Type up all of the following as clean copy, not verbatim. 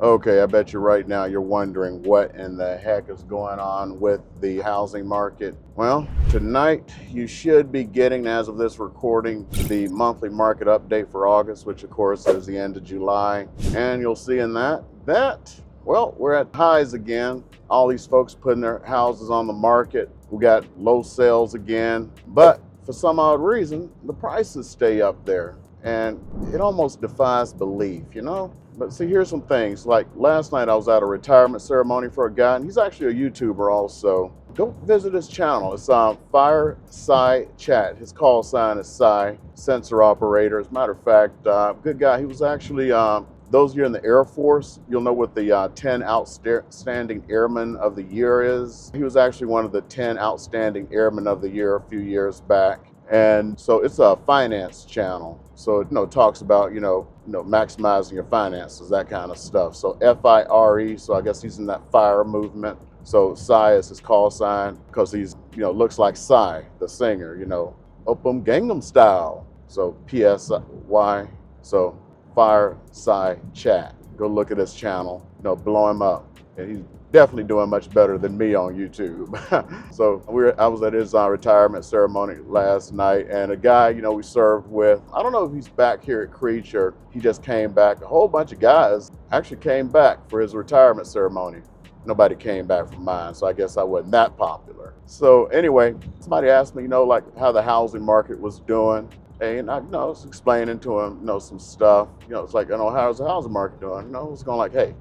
Okay, I bet you right now you're wondering what in the heck is going on with the housing market. Well, tonight you should be getting, as of this recording, the monthly market update for August, which of course is the end of July. And you'll see in well, we're at highs again. All these folks putting their houses on the market. We got low sales again, but for some odd reason, the prices stay up there. And it almost defies belief, you know? But see, here's some things. Like last night, I was at a retirement ceremony for a guy, and he's actually a YouTuber also. Go visit his channel. It's Fireside Chat. His call sign is Cy, sensor operator. As a matter of fact, good guy. He was actually, those of you in the Air Force, you'll know what the 10 Outstanding Airmen of the Year is. He was actually one of the 10 Outstanding Airmen of the Year a few years back. And so it's a finance channel. So it talks about maximizing your finances, that kind of stuff. So FIRE. So I guess he's in that fire movement. So Psy is his call sign because he's looks like Psy, the singer. Opum Gangnam Style. So PSY. So Fireside Chat. Go look at his channel. Blow him up. And he's definitely doing much better than me on YouTube. So I was at his retirement ceremony last night, and a guy, we served with, I don't know if he's back here at Creech or he just came back. A whole bunch of guys actually came back for his retirement ceremony. Nobody came back from mine, so I guess I wasn't that popular. So anyway, somebody asked me, like how the housing market was doing. And I was explaining to him, some stuff. It's like, how's the housing market doing? It's going like, hey,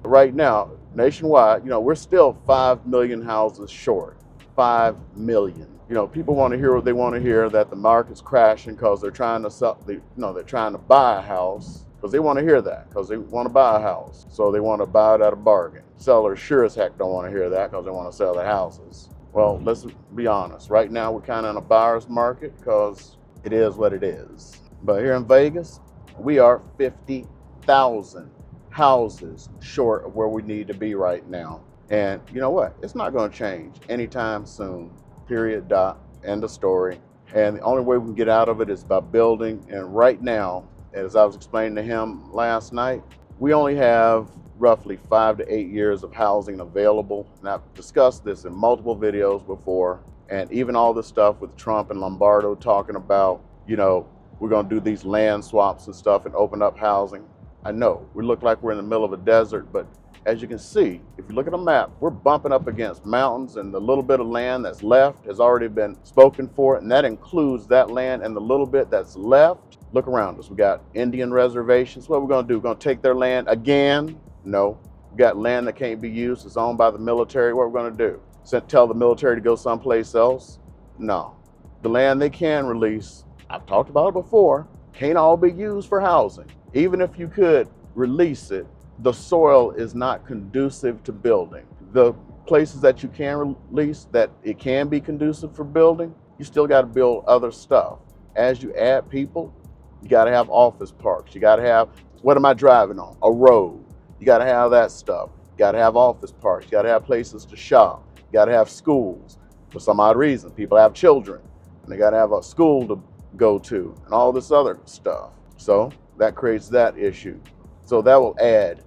right now, nationwide, we're still 5 million houses short. 5 million. People want to hear what they want to hear, that the market's crashing because they're trying to sell, they're trying to buy a house because they want to hear that, because they want to buy a house. So they want to buy it at a bargain. Sellers sure as heck don't want to hear that because they want to sell their houses. Well, let's be honest. Right now, we're kind of in a buyer's market because it is what it is. But here in Vegas, we are 50,000 houses short of where we need to be right now. And you know what? It's not going to change anytime soon. Period. Dot. End of story. And the only way we can get out of it is by building. And right now, as I was explaining to him last night, we only have roughly 5 to 8 years of housing available. And I've discussed this in multiple videos before. And even all this stuff with Trump and Lombardo talking about, we're going to do these land swaps and stuff and open up housing. I know we look like we're in the middle of a desert, but as you can see, if you look at a map, we're bumping up against mountains, and the little bit of land that's left has already been spoken for, and that includes that land and the little bit that's left. Look around us. We got Indian reservations. What are we going to do? We're going to take their land again? No. We got land that can't be used. It's owned by the military. What are we going to do? Tell the military to go someplace else? No. The land they can release, I've talked about it before, can't all be used for housing. Even if you could release it, the soil is not conducive to building. The places that you can release that it can be conducive for building, you still got to build other stuff. As you add people, you got to have office parks. You got to have, what am I driving on? A road. You got to have that stuff. You got to have office parks. You got to have places to shop. You got to have schools. For some odd reason, people have children, and they got to have a school to go to and all this other stuff. So that creates that issue. So that will add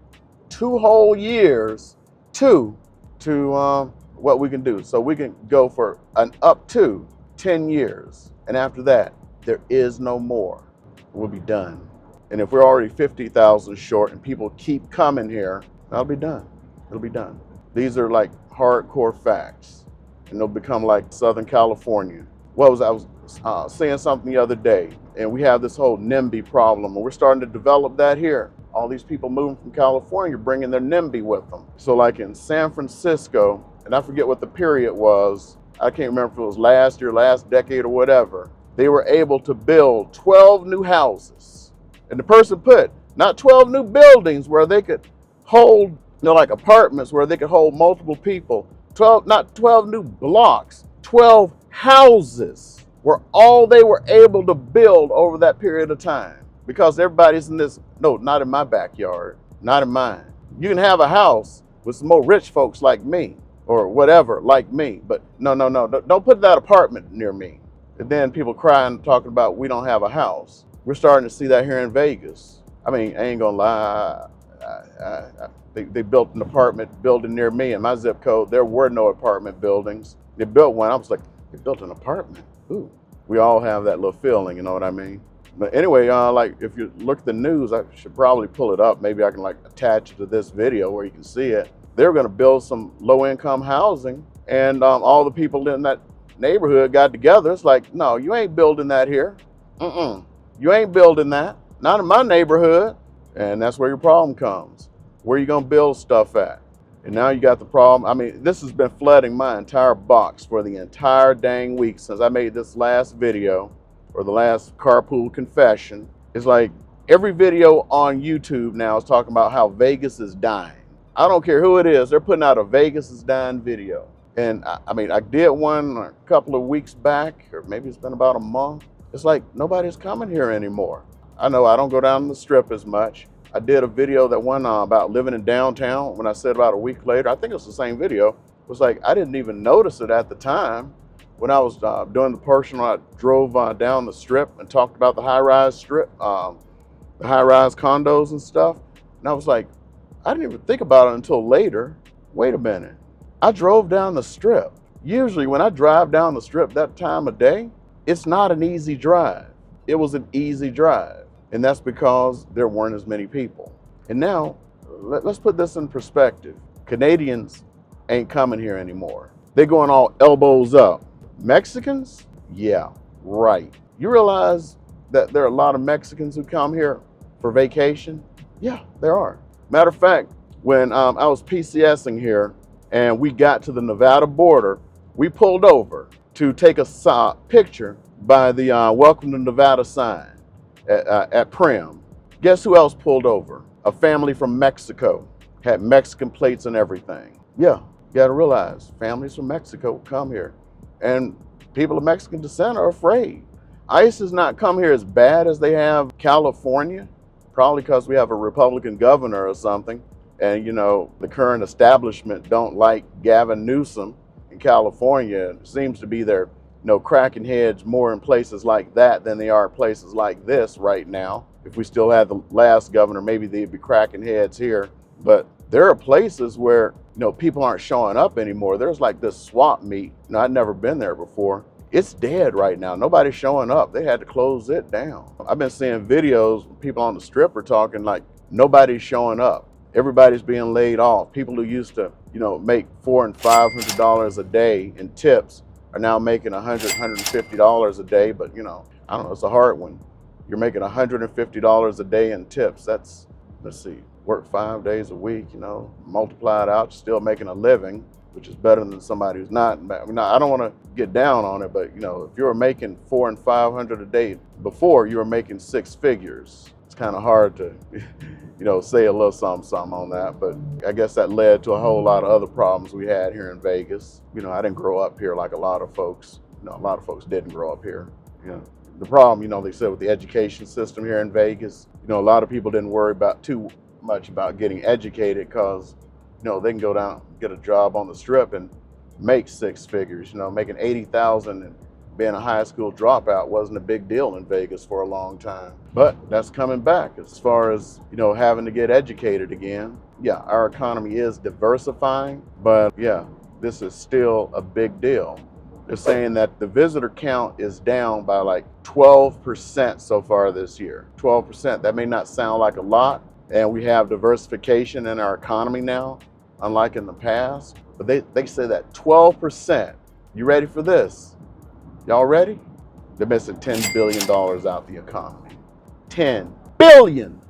2 whole years to what we can do. So we can go for an up to 10 years. And after that, there is no more. We'll be done. And if we're already 50,000 short and people keep coming here, that'll be done. It'll be done. These are like hardcore facts. And they'll become like Southern California. I was saying something the other day, and we have this whole NIMBY problem, and we're starting to develop that here. All these people moving from California bringing their NIMBY with them. So like in San Francisco, and I forget what the period was, I can't remember if it was last year, last decade or whatever, they were able to build 12 new houses. And the person put, not 12 new buildings where they could hold, like apartments where they could hold multiple people. 12, not 12 new blocks, 12 houses were all they were able to build over that period of time. Because everybody's in this, no, not in my backyard, not in mine. You can have a house with some more rich folks like me or whatever like me, but no, don't put that apartment near me. And then people crying, talking about we don't have a house. We're starting to see that here in Vegas. I mean, I ain't gonna lie, They built an apartment building near me. In my zip code, there were no apartment buildings. They built one. I was like, they built an apartment. Ooh. We all have that little feeling, you know what I mean? But anyway, like if you look at the news, I should probably pull it up. Maybe I can like attach it to this video where you can see it. They're going to build some low-income housing, and all the people in that neighborhood got together. It's like, no, you ain't building that here. You ain't building that. Not in my neighborhood. And that's where your problem comes. Where you going to build stuff at? And now you got the problem. I mean, this has been flooding my entire box for the entire dang week since I made this last video, or the last carpool confession. It's like every video on YouTube now is talking about how Vegas is dying. I don't care who it is, they're putting out a Vegas is dying video. And I mean, I did one a couple of weeks back, or maybe it's been about a month. It's like nobody's coming here anymore. I know I don't go down the strip as much. I did a video that one about living in downtown. When I said about a week later, I think it's the same video. It was like, I didn't even notice it at the time. When I was doing the personal, I drove down the strip and talked about the high-rise strip, the high-rise condos and stuff. And I was like, I didn't even think about it until later. Wait a minute. I drove down the strip. Usually when I drive down the strip that time of day, it's not an easy drive. It was an easy drive. And that's because there weren't as many people. And now, let's put this in perspective. Canadians ain't coming here anymore. They're going all elbows up. Mexicans? Yeah, right. You realize that there are a lot of Mexicans who come here for vacation? Yeah, there are. Matter of fact, when I was PCSing here and we got to the Nevada border, we pulled over to take a picture by the Welcome to Nevada sign at Prim. Guess who else pulled over? A family from Mexico. Had Mexican plates and everything. Yeah, you gotta realize families from Mexico come here. And people of Mexican descent are afraid. ICE has not come here as bad as they have California, probably because we have a Republican governor or something. And you know, the current establishment don't like Gavin Newsom in California. It seems to be they're cracking heads more in places like that than they are places like this right now. If we still had the last governor, maybe they'd be cracking heads here. But there are places where people aren't showing up anymore. There's like this swap meet. I'd never been there before. It's dead right now. Nobody's showing up. They had to close it down. I've been seeing videos, people on the strip are talking like nobody's showing up. Everybody's being laid off. People who used to, make $400 and $500 a day in tips are now making $100, $150 a day. But I don't know, it's a hard one. You're making $150 a day in tips. That's, let's see, work 5 days a week, multiply it out, you're still making a living, which is better than somebody who's not. I mean, I don't want to get down on it, but if you were making $400 and $500 a day before, you were making six figures. It's kind of hard to, say a little something on that, but I guess that led to a whole lot of other problems we had here in Vegas. I didn't grow up here like a lot of folks. A lot of folks didn't grow up here. The problem, they said with the education system here in Vegas, a lot of people didn't worry about too much about getting educated because, they can go down, get a job on the strip and make six figures. Making $80,000 and being a high school dropout wasn't a big deal in Vegas for a long time. But that's coming back as far as, having to get educated again. Yeah, our economy is diversifying, but yeah, this is still a big deal. They're saying that the visitor count is down by like 12% so far this year. 12%, that may not sound like a lot, and we have diversification in our economy now, unlike in the past, but they say that 12%, you ready for this? Y'all ready? They're missing $10 billion out the economy. $10 billion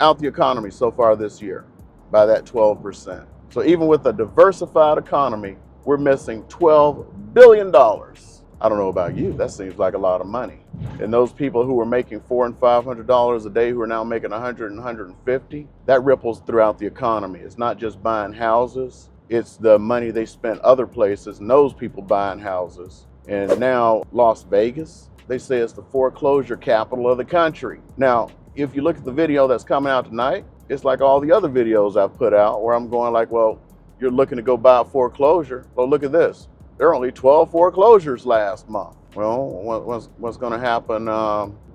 out the economy so far this year by that 12%. So even with a diversified economy, we're missing $12 billion. I don't know about you, that seems like a lot of money. And those people who were making $400 and $500 a day who are now making $100 and $150, that ripples throughout the economy. It's not just buying houses, it's the money they spent other places and those people buying houses. And now Las Vegas, they say it's the foreclosure capital of the country. Now, if you look at the video that's coming out tonight, it's like all the other videos I've put out where I'm going like, well, you're looking to go buy a foreclosure. Well, look at this. There are only 12 foreclosures last month. Well, what's going to happen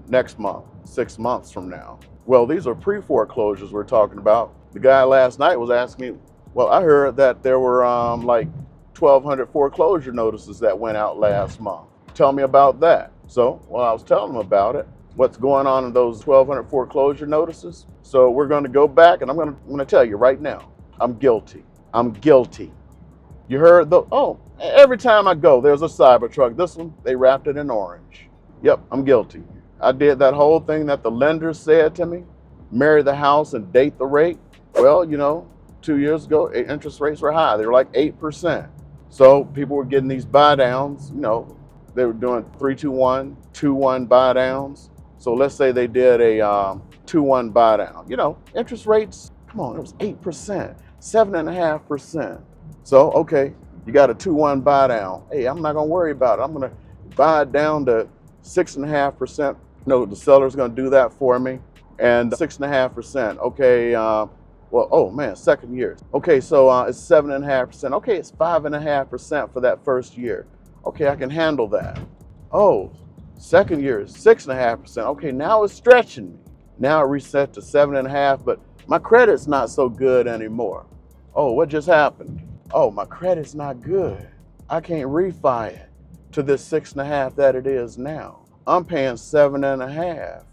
next month, 6 months from now? Well, these are pre-foreclosures we're talking about. The guy last night was asking me, well, I heard that there were like 1,200 foreclosure notices that went out last month. Tell me about that. So, well, I was telling him about it. What's going on in those 1,200 foreclosure notices? So we're going to go back, and I'm going to tell you right now, I'm guilty. I'm guilty. You heard the, oh, every time I go, there's a Cybertruck. This one, they wrapped it in orange. Yep, I'm guilty. I did that whole thing that the lender said to me, marry the house and date the rate. Well, 2 years ago, interest rates were high. They were like 8%. So people were getting these buy downs, they were doing 3-2-1, 2-1 buy downs. So let's say they did a 2-1 buy down. Interest rates, come on, it was 8%, 7.5%. So, okay, you got a 2-1 buy down. Hey, I'm not gonna worry about it. I'm gonna buy it down to 6.5%. No, the seller's gonna do that for me. And 6.5%. Okay, well, oh man, second year. Okay, so it's 7.5%. Okay, it's 5.5% for that first year. Okay, I can handle that. Oh, second year is 6.5%. Okay, now it's stretching me. Now it reset to 7.5%, but my credit's not so good anymore. Oh, what just happened? Oh, my credit's not good. I can't refi it to this 6.5% that it is now. I'm paying 7.5%.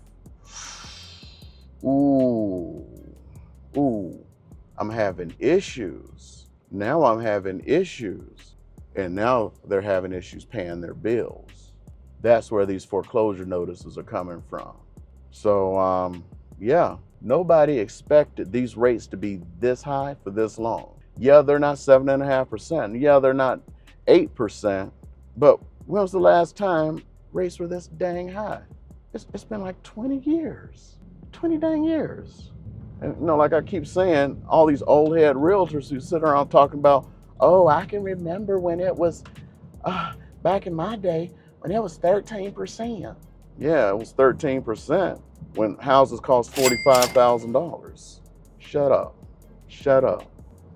Ooh, I'm having issues. Now I'm having issues. And now they're having issues paying their bills. That's where these foreclosure notices are coming from. So, yeah, nobody expected these rates to be this high for this long. Yeah, they're not 7.5%. Yeah, they're not 8%. But when was the last time rates were this dang high? It's been like 20 years. 20 dang years. And like I keep saying, all these old head realtors who sit around talking about, oh, I can remember when it was, back in my day, when it was 13%. Yeah, it was 13% when houses cost $45,000. Shut up. Shut up.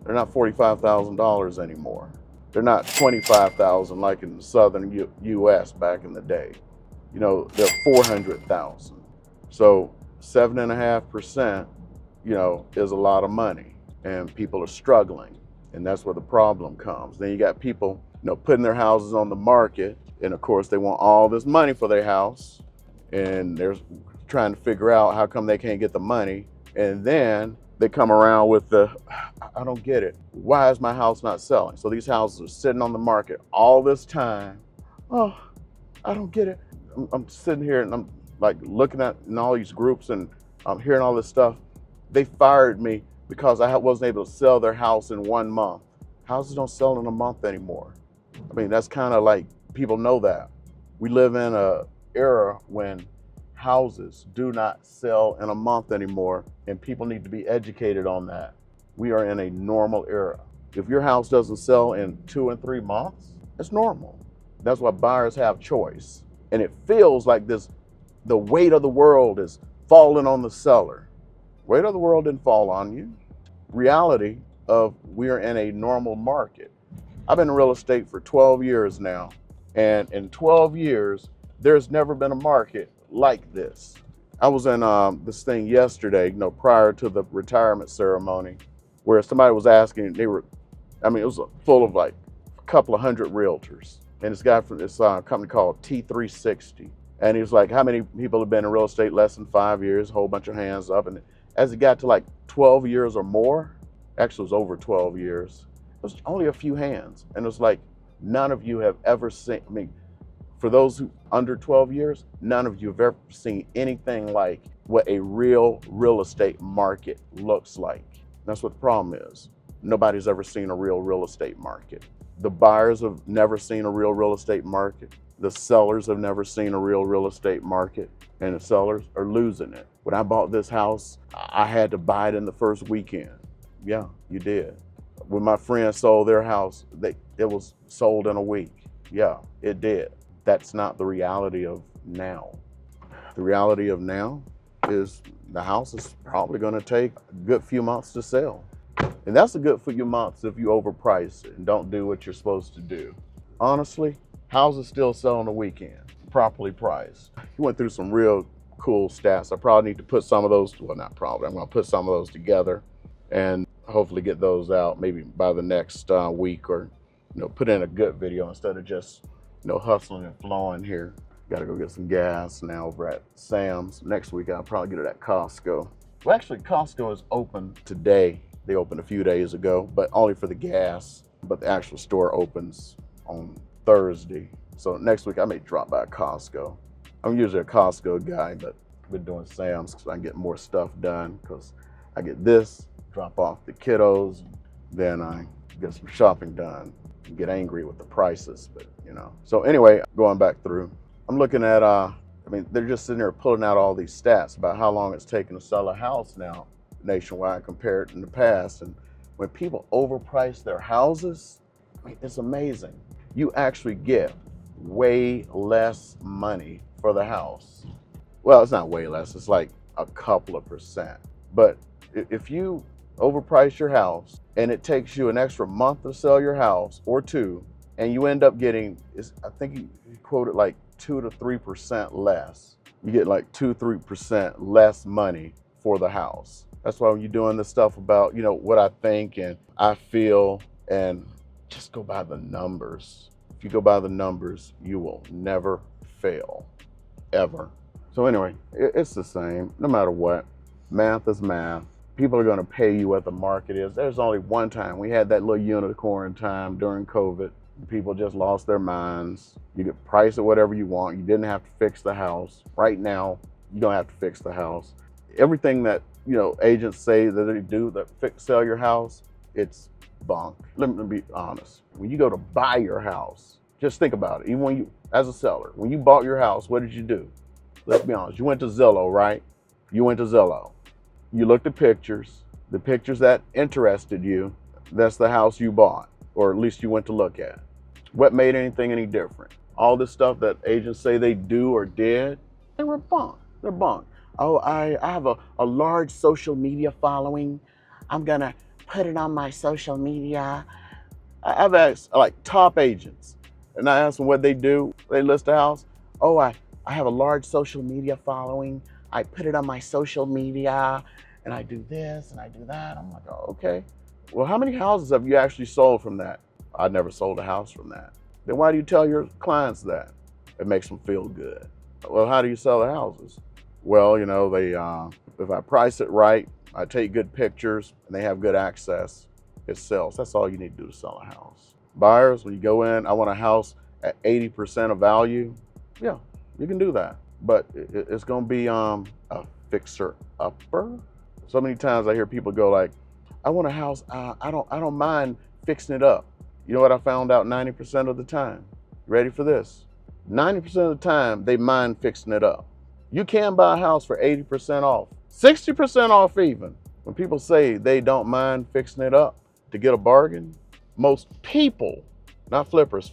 They're not $45,000 anymore. They're not $25,000 like in the southern U.S. back in the day. They're $400,000. So 7.5%, is a lot of money, and people are struggling, and that's where the problem comes. Then you got people, putting their houses on the market, and of course they want all this money for their house, and they're trying to figure out how come they can't get the money, and then they come around with I don't get it. Why is my house not selling? So these houses are sitting on the market all this time. Oh, I don't get it. I'm sitting here and I'm like looking at in all these groups and I'm hearing all this stuff. They fired me because I wasn't able to sell their house in 1 month. Houses don't sell in a month anymore. I mean, that's kind of like, people know that. We live in an era when houses do not sell in a month anymore, and people need to be educated on that. We are in a normal era. If your house doesn't sell in 2 and 3 months, it's normal. That's why buyers have choice. And it feels like the weight of the world is falling on the seller. Weight of the world didn't fall on you. Reality of we are in a normal market. I've been in real estate for 12 years now. And in 12 years, there's never been a market like this. I was in this thing yesterday, prior to the retirement ceremony, where somebody was asking, it was full of like a couple of hundred realtors. And this guy from this company called T360. And he was like, how many people have been in real estate less than 5 years? A whole bunch of hands up. And as it got to like 12 years or more, actually it was over 12 years, it was only a few hands. And it was like, none of you have ever seen, for those who under 12 years, none of you have ever seen anything like what a real estate market looks like. That's what the problem is. Nobody's ever seen a real estate market. The buyers have never seen a real estate market. The sellers have never seen a real estate market, and the sellers are losing it. When I bought this house, I had to buy it in the first weekend. Yeah, you did. When my friends sold their house, it was sold in a week. Yeah, it did. That's not the reality of now. The reality of now is the house is probably going to take a good few months to sell. And that's a good few months if you overprice it and don't do what you're supposed to do. Honestly, houses still sell on the weekend, properly priced. You went through some real cool stats. I probably need to put some of those, well, not probably, I'm gonna put some of those together and hopefully get those out maybe by the next week, or put in a good video instead of just hustling and flowing here. Gotta go get some gas now over at Sam's. Next week I'll probably get it at Costco. Well, actually Costco is open today. They opened a few days ago, but only for the gas. But the actual store opens on Thursday. So next week I may drop by Costco. I'm usually a Costco guy, but I've been doing Sam's because I can get more stuff done, because I get this, drop off the kiddos, then I get some shopping done. Get angry with the prices, but So anyway, going back through, I'm looking at, they're just sitting there pulling out all these stats about how long it's taken to sell a house now nationwide compared in the past. And when people overprice their houses, it's amazing. You actually get way less money for the house. Well, it's not way less, it's like a couple of %. But if you overprice your house and it takes you an extra month to sell your house or two, and you end up getting, I think you quoted like 2 to 3% less. You get like 2-3% less money for the house. That's why when you're doing this stuff about, what I think and I feel, and just go by the numbers. If you go by the numbers, you will never fail, ever. So anyway, it's the same, no matter what. Math is math. People are gonna pay you what the market is. There's only one time, we had that little unicorn time during COVID. People just lost their minds. You could price it whatever you want. You didn't have to fix the house. Right now, you don't have to fix the house. Everything that agents say that they do that sell your house, it's bunk. Let me be honest. When you go to buy your house, just think about it. Even when you, as a seller, when you bought your house, what did you do? Let's be honest. You went to Zillow, right? You went to Zillow. You looked at pictures, the pictures that interested you. That's the house you bought, or at least you went to look at. What made anything any different? All this stuff that agents say they do or did, they were bunk. They're bunk. Oh, I have a large social media following. I'm gonna put it on my social media. I've asked like top agents, and I asked them what they do. They list a house. Oh, I have a large social media following. I put it on my social media, and I do this and I do that. I'm like, oh, okay. Well, how many houses have you actually sold from that? I never sold a house from that. Then why do you tell your clients that? It makes them feel good. Well, how do you sell the houses? Well, they if I price it right, I take good pictures, and they have good access, it sells. That's all you need to do to sell a house. Buyers, when you go in, I want a house at 80% of value. Yeah, you can do that, but it's going to be a fixer-upper. So many times I hear people go like, I want a house, I don't mind fixing it up. You know what I found out 90% of the time? Ready for this? 90% of the time, they mind fixing it up. You can buy a house for 80% off, 60% off even. When people say they don't mind fixing it up to get a bargain, most people, not flippers,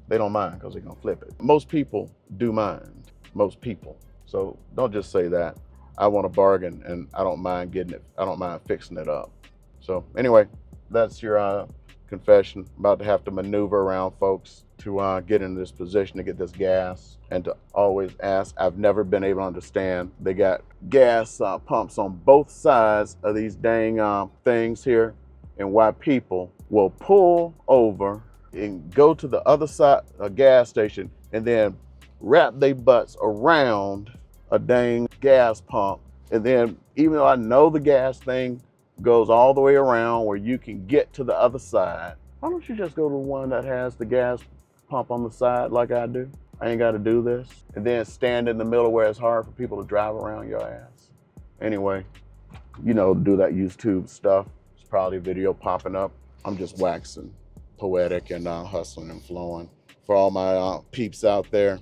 they don't mind because they're gonna flip it. Most people do mind, most people. So don't just say that. I want a bargain and I don't mind getting it. I don't mind fixing it up. So anyway, that's your confession. About to have to maneuver around folks to get in this position to get this gas, and to always ask. I've never been able to understand. They got gas pumps on both sides of these dang things here, and why people will pull over and go to the other side, a gas station, and then wrap their butts around a dang gas pump. And then even though I know the gas thing goes all the way around where you can get to the other side, why don't you just go to the one that has the gas pump on the side like I do? I ain't got to do this. And then stand in the middle where it's hard for people to drive around your ass. Anyway, do that YouTube stuff. It's probably a video popping up. I'm just waxing poetic and hustling and flowing. For all my peeps out there,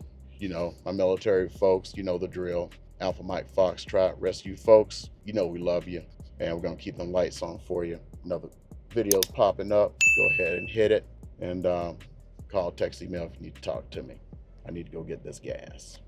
my military folks, the drill. Alpha Mike Foxtrot, rescue folks, we love you. And we're gonna keep them lights on for you. Another video's popping up. Go ahead and hit it, and call, text, email if you need to talk to me. I need to go get this gas.